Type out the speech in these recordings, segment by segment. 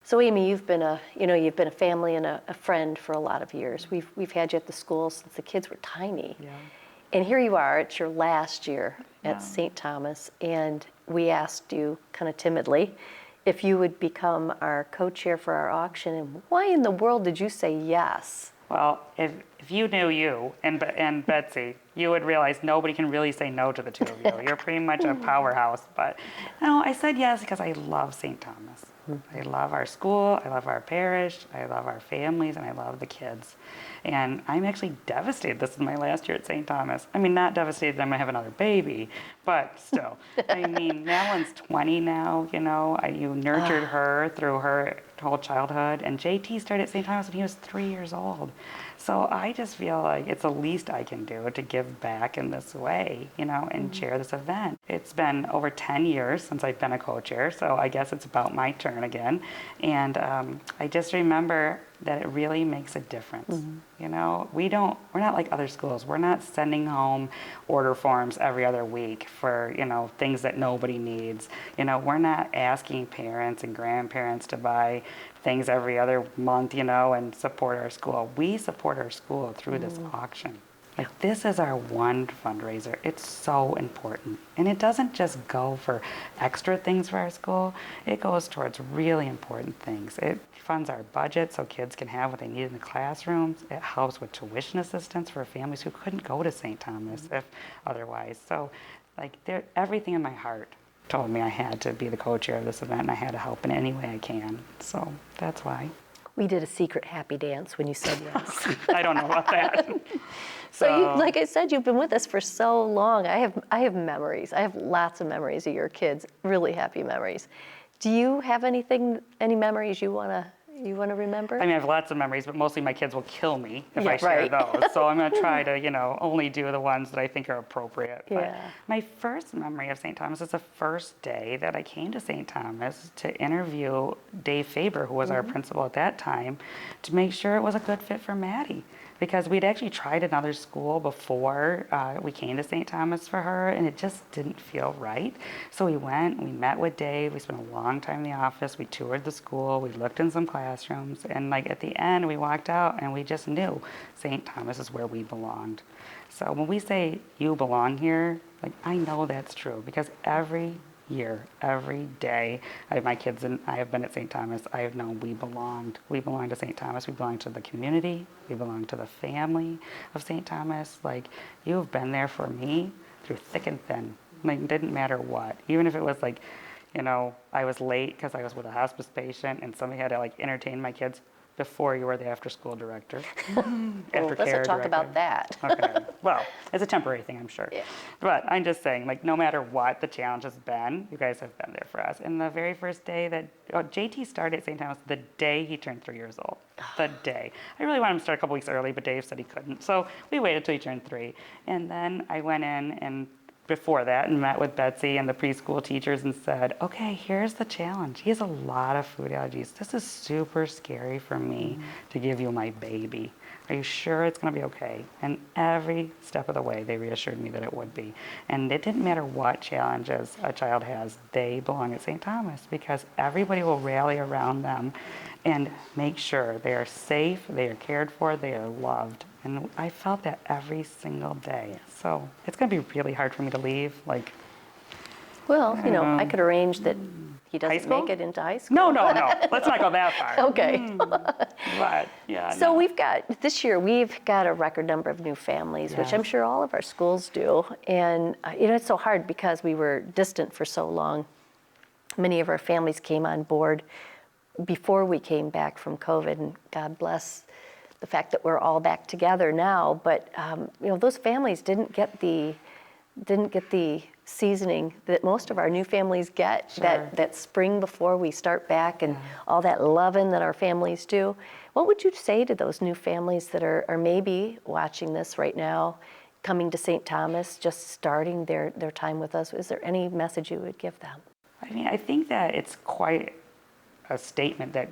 So Amy, you've been a family and a friend for a lot of years. We've had you at the school since the kids were tiny. Yeah. And here you are, it's your last year Yeah. at St. Thomas, and we asked you kind of timidly if you would become our co-chair for our auction, and why in the world did you say yes? Well, if you knew you and Betsy, you would realize nobody can really say no to the two of you. You're pretty much a powerhouse. But no, I said yes because I love St. Thomas. I love our school, I love our parish, I love our families, and I love the kids. And I'm actually devastated this is my last year at St. Thomas. I mean, not devastated that I'm gonna have another baby, but still. I mean, Madeline's 20 now, you nurtured her through her whole childhood, and JT started at St. Thomas when he was 3 years old. So I just feel like it's the least I can do to give back in this way, and chair this event. It's been over 10 years since I've been a co-chair, so I guess it's about my turn again. And I just remember that it really makes a difference. We're not like other schools. We're not sending home order forms every other week for, things that nobody needs. We're not asking parents and grandparents to buy things every other month, and support our school. We support our school through this auction. Like, this is our one fundraiser. It's so important. And it doesn't just go for extra things for our school. It goes towards really important things. It funds our budget so kids can have what they need in the classrooms. It helps with tuition assistance for families who couldn't go to St. Thomas if otherwise. So, everything in my heart told me I had to be the co-chair of this event, and I had to help in any way I can. So that's why. We did a secret happy dance when you said yes. I don't know about that. So like I said, you've been with us for so long. I have memories. I have lots of memories of your kids, really happy memories. Do you have any memories you wanna remember? I mean, I have lots of memories, but mostly my kids will kill me if I share those. So I'm going to try to, only do the ones that I think are appropriate. But my first memory of St. Thomas is the first day that I came to St. Thomas to interview Dave Faber, who was our principal at that time, to make sure it was a good fit for Maddie. Because we'd actually tried another school before we came to St. Thomas for her, and it just didn't feel right. So we went, we met with Dave, we spent a long time in the office, we toured the school, we looked in some classrooms, and at the end we walked out and we just knew St. Thomas is where we belonged. So when we say you belong here, I know that's true, because every year, every day, I have my kids and I have been at St. Thomas, I have known we belonged. We belong to St. Thomas, we belong to the community, we belong to the family of St. Thomas. You've been there for me through thick and thin. It didn't matter what. Even if it was I was late because I was with a hospice patient and somebody had to entertain my kids before you were the after-school director. Let's talk about that. Okay. Well, it's a temporary thing, I'm sure. Yeah. But I'm just saying, no matter what the challenge has been, you guys have been there for us. And the very first day that JT started at St. Thomas, the day he turned 3 years old. The day. I really wanted him to start a couple weeks early, but Dave said he couldn't. So we waited till he turned 3. And then I went in and before that and met with Betsy and the preschool teachers and said, okay, here's the challenge. He has a lot of food allergies. This is super scary for me to give you my baby. Are you sure it's going to be okay? And every step of the way, they reassured me that it would be. And it didn't matter what challenges a child has, they belong at St. Thomas, because everybody will rally around them and make sure they are safe, they are cared for, they are loved. And I felt that every single day. So it's going to be really hard for me to leave. Well, I could arrange that he doesn't make it into high school. No. Let's not go that far. Okay. But, yeah. So this year, we've got a record number of new families, which I'm sure all of our schools do. And, it's so hard because we were distant for so long. Many of our families came on board before we came back from COVID, and God bless the fact that we're all back together now. But those families didn't get the seasoning that most of our new families get. Sure. That spring before we start back, and all that loving that our families do. What would you say to those new families that are maybe watching this right now, coming to St. Thomas, just starting their time with us? Is there any message you would give them? I mean, I think that it's quite a statement that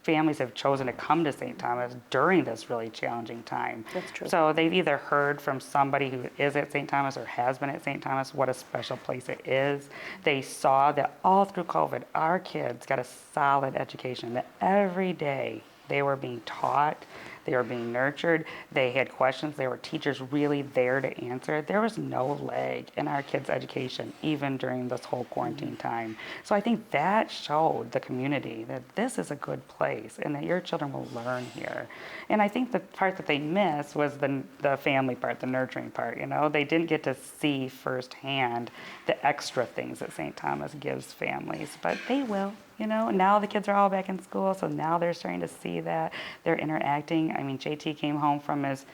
families have chosen to come to St. Thomas during this really challenging time. That's true. So they've either heard from somebody who is at St. Thomas or has been at St. Thomas what a special place it is. They saw that all through COVID, our kids got a solid education, that every day they were being taught, they were being nurtured, they had questions, there were teachers really there to answer. There was no lag in our kids' education, even during this whole quarantine time. So I think that showed the community that this is a good place and that your children will learn here. And I think the part that they missed was the family part, the nurturing part, you know? They didn't get to see firsthand the extra things that St. Thomas gives families, but they will. You know, now the kids are all back in school, so now they're starting to see that. They're interacting. I mean, JT came home from his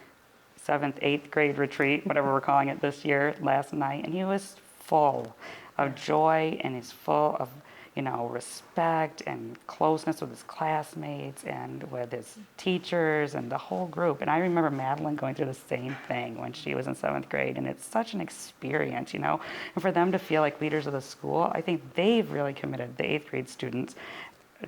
7th, 8th grade retreat, whatever we're calling it this year, last night, and he was full of joy and he's full of, you know, respect and closeness with his classmates and with his teachers and the whole group. And I remember Madeline going through the same thing when she was in 7th grade, and it's such an experience, you know. And for them to feel like leaders of the school, I think they've really committed, the 8th grade students,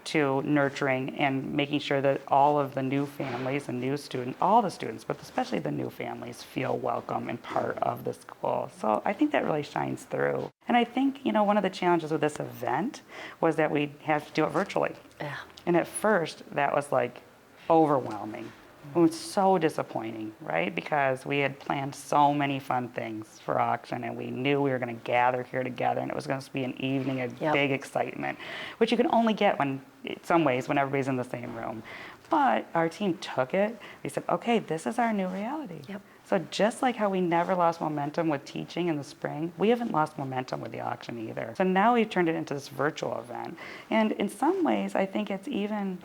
to nurturing and making sure that all of the new families and new students, all the students, but especially the new families, feel welcome and part of the school. So I think that really shines through. And I think, you know, one of the challenges with this event was that we have to do it virtually. Yeah. And at first, that was like overwhelming. It was so disappointing, right? Because we had planned so many fun things for auction, and we knew we were going to gather here together, and it was going to be an evening of big excitement, which you can only get when, in some ways, when everybody's in the same room. But our team took it. We said, okay, this is our new reality. Yep. So just like how we never lost momentum with teaching in the spring, we haven't lost momentum with the auction either. So now we've turned it into this virtual event. And in some ways, I think it's even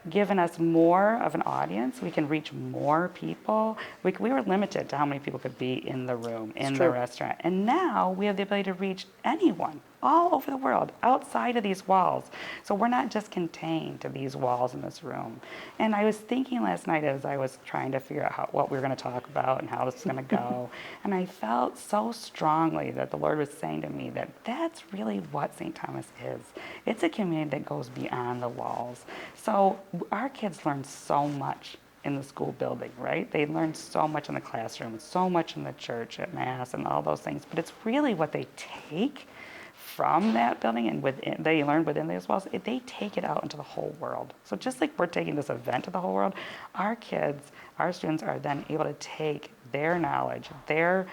given us more of an audience. We can reach more people. We were limited to how many people could be in the room, in the restaurant. And now we have the ability to reach anyone all over the world, outside of these walls. So we're not just contained to these walls in this room. And I was thinking last night as I was trying to figure out what we were going to talk about and how this is going to go, and I felt so strongly that the Lord was saying to me that that's really what St. Thomas is. It's a community that goes beyond the walls. So our kids learn so much in the school building, right? They learn so much in the classroom, so much in the church, at Mass, and all those things. But it's really what they take from that building and they learn within those walls, they take it out into the whole world. So just like we're taking this event to the whole world, our kids, our students are then able to take their knowledge, their,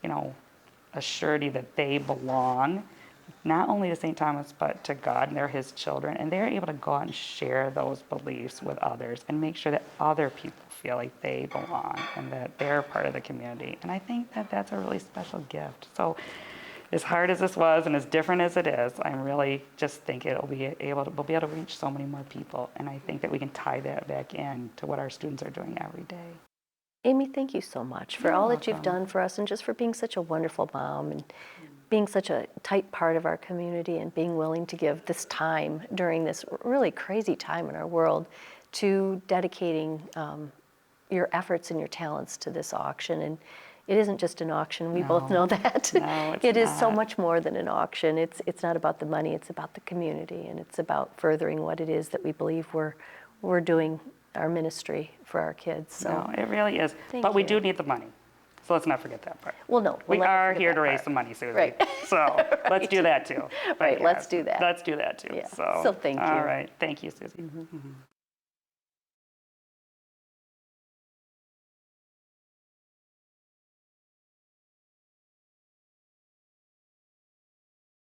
you know, a surety that they belong, not only to St. Thomas, but to God, and they're his children, and they're able to go out and share those beliefs with others and make sure that other people feel like they belong and that they're part of the community. And I think that that's a really special gift. So as hard as this was and as different as it is, I really just think we'll be able to reach so many more people. And I think that we can tie that back in to what our students are doing every day. Amy, thank you so much for all that you've done for us and just for being such a wonderful mom and being such a tight part of our community and being willing to give this time during this really crazy time in our world to dedicating your efforts and your talents to this auction. And it isn't just an auction. We both know that. No, it's It is so not. much more than an auction. It's not about the money. It's about the community, and it's about furthering what it is that we believe we're doing our ministry for our kids. So No, it really is. Thank But we you. do need the money. So let's not forget that part. well, no, We we'll never are forget here that to raise part. some money, Susie. Right. So let's do that too. But Right, let's do that. Let's do that too. Yeah. So thank you. All right. Thank you, Susie.